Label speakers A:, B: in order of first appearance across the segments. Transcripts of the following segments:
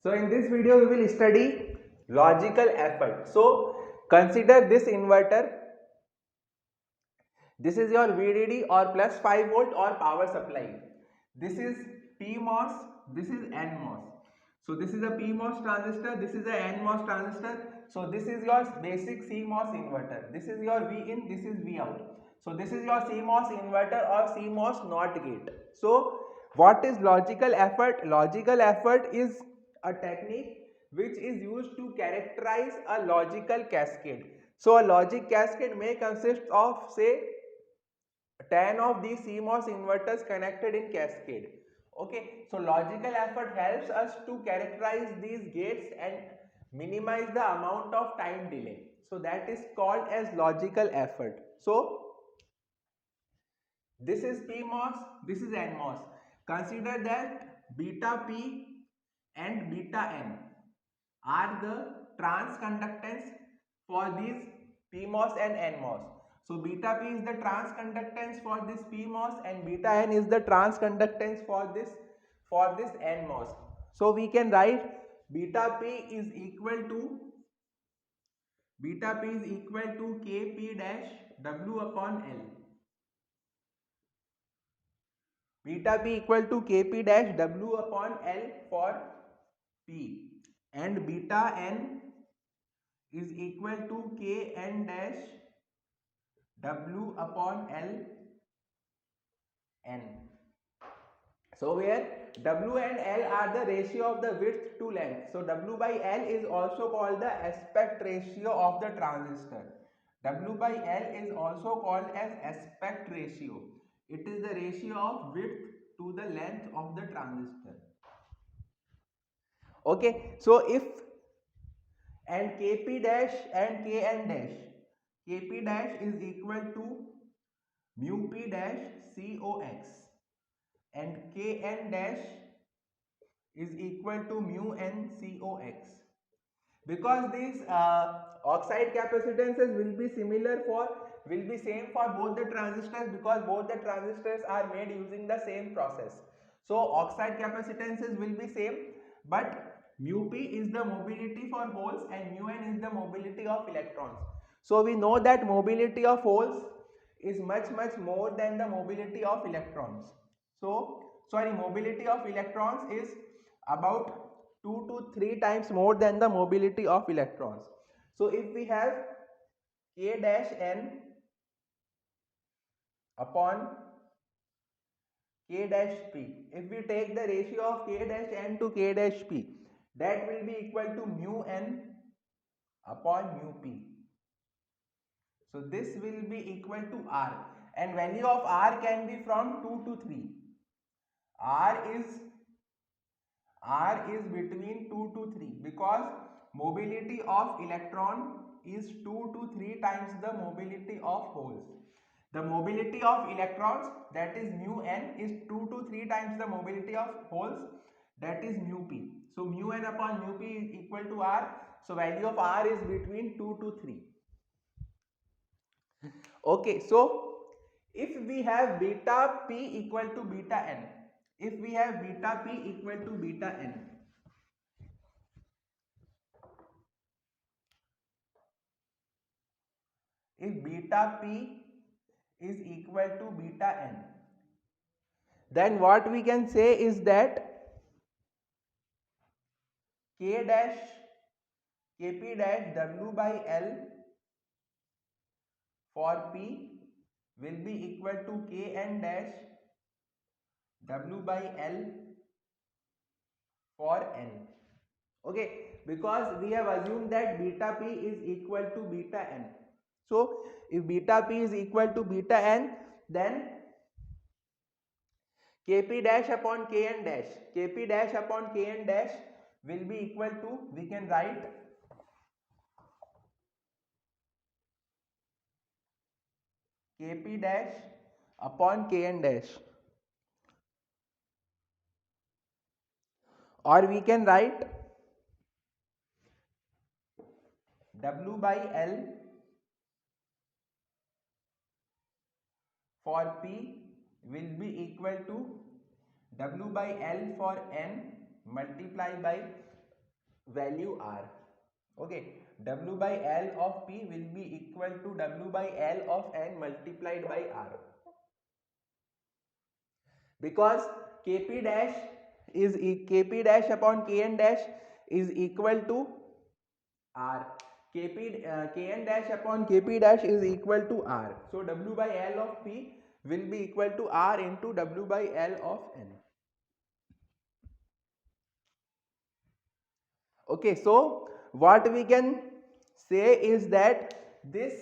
A: So in this video we will study logical effort. So consider this inverter. This is your VDD or plus 5 volt or power supply. This is PMOS, this is NMOS. So this is a PMOS transistor, this is a NMOS transistor. So this is your basic CMOS inverter. This is your V in, this is V out. So this is your CMOS inverter or CMOS NOT gate. So what is logical effort? Logical effort is a technique which is used to characterize a logical cascade. So a logic cascade may consist of say 10 of these CMOS inverters connected in cascade. Okay, so logical effort helps us to characterize these gates and minimize the amount of time delay. So that is called as logical effort. So this is PMOS, this is NMOS. Consider that beta P and beta N are the trans conductance for these PMOS and NMOS. So beta P is the trans conductance for this PMOS and beta N is the trans conductance for this NMOS. So we can write beta P is equal to Kp dash W upon L. Beta P equal to Kp dash W upon L for P, and beta N is equal to Kn dash W upon L N. So where W and L are the ratio of the width to length. So W by L is also called the aspect ratio of the transistor. W by L is also called as aspect ratio. It is the ratio of width to the length of the transistor. Okay, so if and Kp dash and Kn dash, Kp dash is equal to mu P dash Cox and Kn dash is equal to mu N Cox. Because these oxide capacitances will be same for both the transistors, because both the transistors are made using the same process. So oxide capacitances will be same, but mu P is the mobility for holes and mu N is the mobility of electrons. So we know that mobility of holes is much more than the mobility of electrons. So mobility of electrons is about 2 to 3 times more than the mobility of electrons. So if we have K dash N upon K dash P, if we take the ratio of K dash N to K dash P, that will be equal to mu N upon mu P. So this will be equal to R, and value of R can be from 2 to 3. R is between 2 to 3 because mobility of electron is 2 to 3 times the mobility of holes. The mobility of electrons, that is mu N, is 2 to 3 times the mobility of holes, that is mu P. So mu N upon mu P is equal to R. So value of R is between 2 to 3. Okay, so if we have beta P equal to beta N, if we have beta P equal to beta N, if beta P is equal to beta N, then what we can say is that K dash Kp dash W by L for P will be equal to Kn dash W by L for N. Okay, because we have assumed that beta P is equal to beta N. So if beta P is equal to beta N, then Kp dash upon Kn dash, Kp dash upon Kn dash will be equal to, we can write Kp dash upon Kn dash, or we can write W by L for P will be equal to W by L for N multiply by value R. Okay, W by L of P will be equal to W by L of N multiplied by R, because Kp dash is Kp dash upon Kn dash is equal to R. Kn dash upon Kp dash is equal to R. So W by L of P will be equal to R into W by L of N. Okay, so what we can say is that this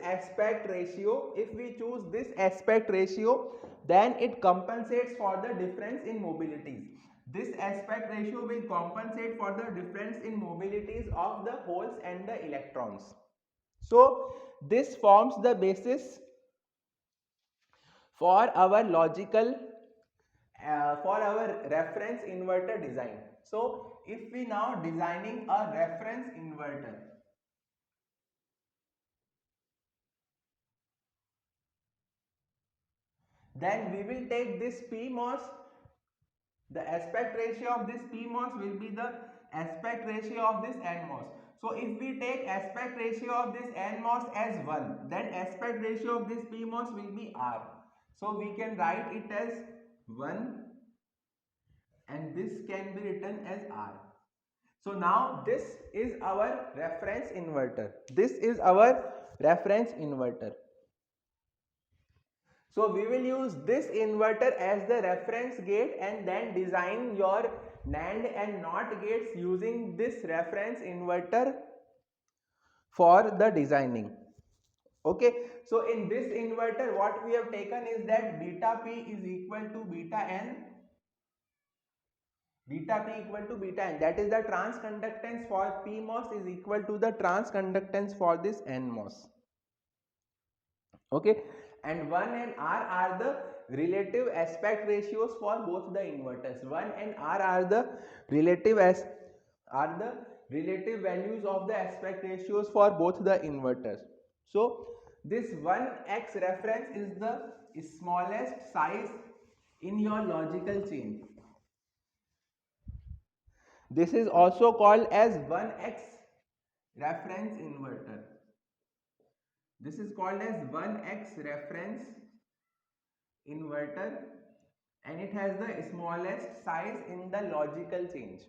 A: aspect ratio, if we choose this aspect ratio, then it compensates for the difference in mobilities. This aspect ratio will compensate for the difference in mobilities of the holes and the electrons. So this forms the basis for our logical for our reference inverter design. So if we now designing a reference inverter, then we will take this PMOS, the aspect ratio of this PMOS will be the aspect ratio of this NMOS. So if we take aspect ratio of this NMOS as 1, then aspect ratio of this PMOS will be R. So we can write it as 1 and this can be written as R. So now this is our reference inverter. This is our reference inverter. So we will use this inverter as the reference gate and then design your NAND and NOT gates using this reference inverter for the designing. Okay, so in this inverter what we have taken is that beta P is equal to beta N, beta P equal to beta N, that is the transconductance for PMOS is equal to the transconductance for this NMOS. Okay, and 1 and R are the relative aspect ratios for both the inverters. 1 and R are the are the relative values of the aspect ratios for both the inverters. So this 1x reference is the smallest size in your logical chain. This is also called as 1x reference inverter. This is called as 1x reference inverter and it has the smallest size in the logical change.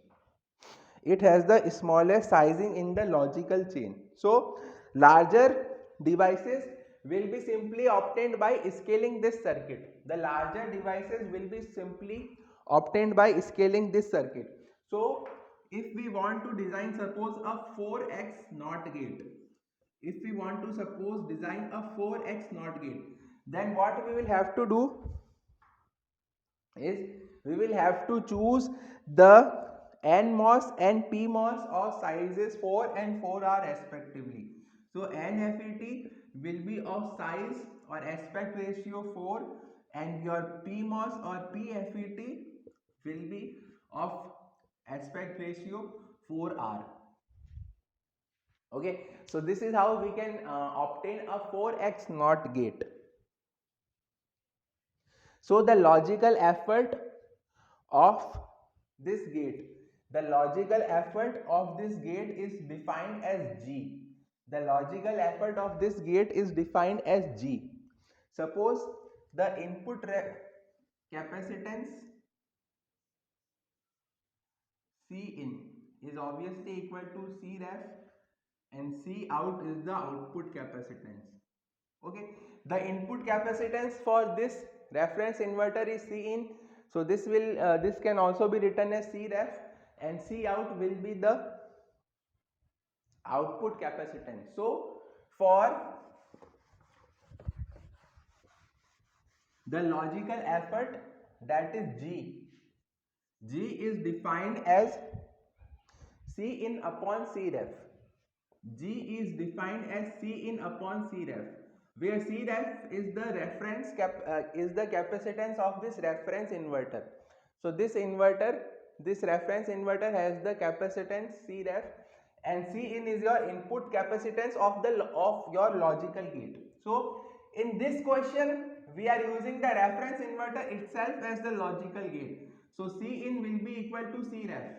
A: It has the smallest sizing in the logical chain. So larger devices will be simply obtained by scaling this circuit. The larger devices will be simply obtained by scaling this circuit. So if we want to design suppose a 4x NOT gate, if we want to suppose design a 4x NOT gate, then what we will have to do is we will have to choose the NMOS and PMOS of sizes 4 and 4R respectively. So NFET will be of size or aspect ratio 4 and your PMOS or PFET will be of aspect ratio 4R. Okay, so this is how we can obtain a 4x NOT gate. So the logical effort of this gate, the logical effort of this gate is defined as G. The logical effort of this gate is defined as G. Suppose the input capacitance C in is obviously equal to C ref and C out is the output capacitance. Okay, the input capacitance for this reference inverter is C in, so this can also be written as C ref and C out will be the output capacitance. So for the logical effort, that is G is defined as C in upon C ref. G is defined as C in upon C ref, where C ref is the is the capacitance of this reference inverter. So this reference inverter has the capacitance C ref, and C in is your input capacitance of your logical gate. So in this question we are using the reference inverter itself as the logical gate. So C in will be equal to C ref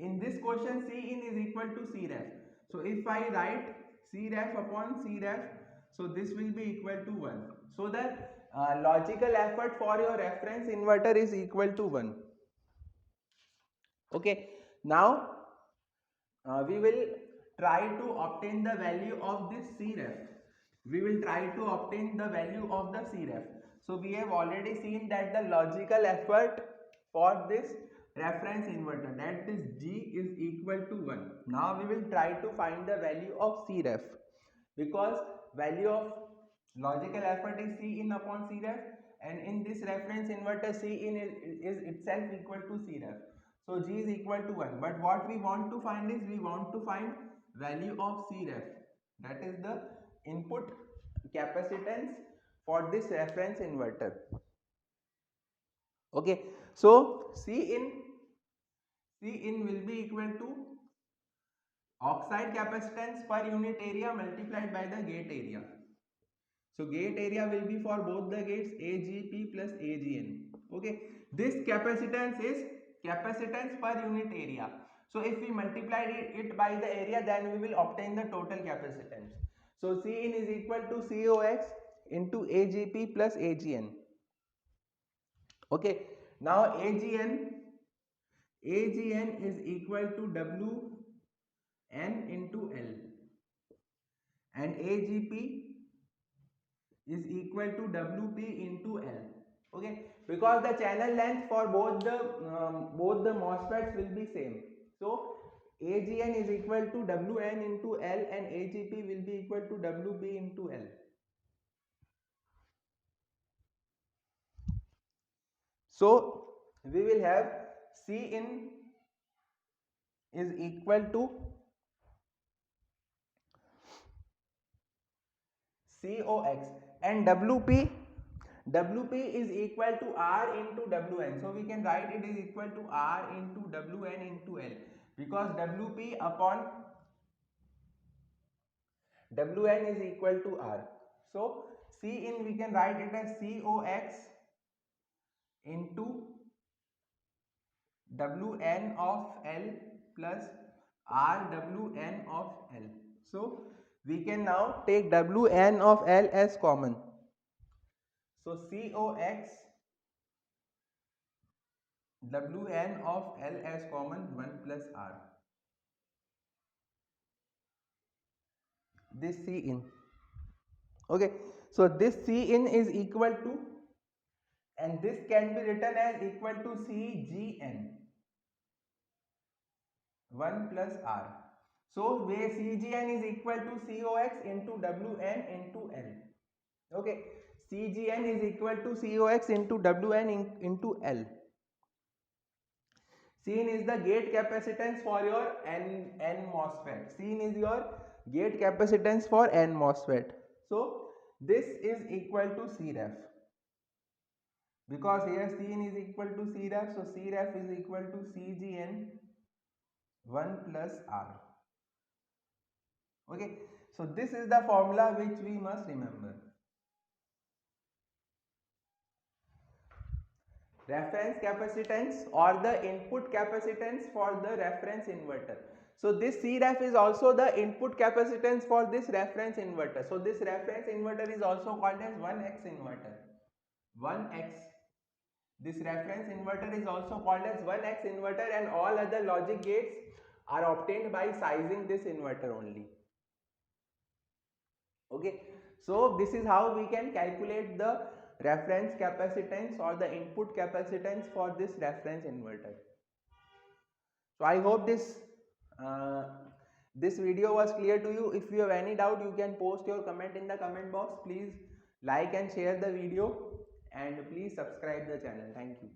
A: In this question, C in is equal to C ref. So if I write C ref upon C ref, so this will be equal to 1. So the logical effort for your reference inverter is equal to 1. Okay. Now we will try to obtain the value of this C ref. We will try to obtain the value of the C ref. So we have already seen that the logical effort for this reference inverter, that is G, is equal to 1. Now we will try to find the value of C ref, because value of logical effort is C in upon C ref, and in this reference inverter C in is itself equal to C ref. So G is equal to 1. But what we want to find is, we want to find value of C ref, that is the input capacitance for this reference inverter. Okay, so C in will be equal to oxide capacitance per unit area multiplied by the gate area. So gate area will be for both the gates AGP plus AGN. Okay, this capacitance is capacitance per unit area. So if we multiply it by the area, then we will obtain the total capacitance. So Cin is equal to COX into AGP plus AGN. Okay, now AGN is equal to WN into L, and AGP is equal to WP into L. Okay, because the channel length for both the MOSFETs will be same. So AGN is equal to WN into L, and AGP will be equal to WP into L. So we will have Cin is equal to COX, and WP is equal to R into WN. So we can write it is equal to R into WN into L, because WP upon WN is equal to R. So Cin we can write it as COX into WN of L plus RWN of L. So we can now take WN of L as common. So COX WN of L as common, 1 plus R. This Cin. Okay, so this Cin is equal to, and this can be written as equal to CGN, 1 plus R. So where CGN is equal to COX into WN into L. Okay, CGN is equal to COX into WN into L. Cin is the gate capacitance for your N MOSFET. Cin is your gate capacitance for N MOSFET. So this is equal to C ref, because here Cin is equal to C ref, so C ref is equal to CGN 1 plus R. Okay, so this is the formula which we must remember. Reference capacitance, or the input capacitance for the reference inverter. So this C ref is also the input capacitance for this reference inverter. So this reference inverter is also called as 1X inverter. 1X. This reference inverter is also called as 1X inverter, and all other logic gates are obtained by sizing this inverter only. Okay, so this is how we can calculate the reference capacitance or the input capacitance for this reference inverter. So I hope this video was clear to you. If you have any doubt, you can post your comment in the comment box. Please like and share the video, and please subscribe the channel. Thank you.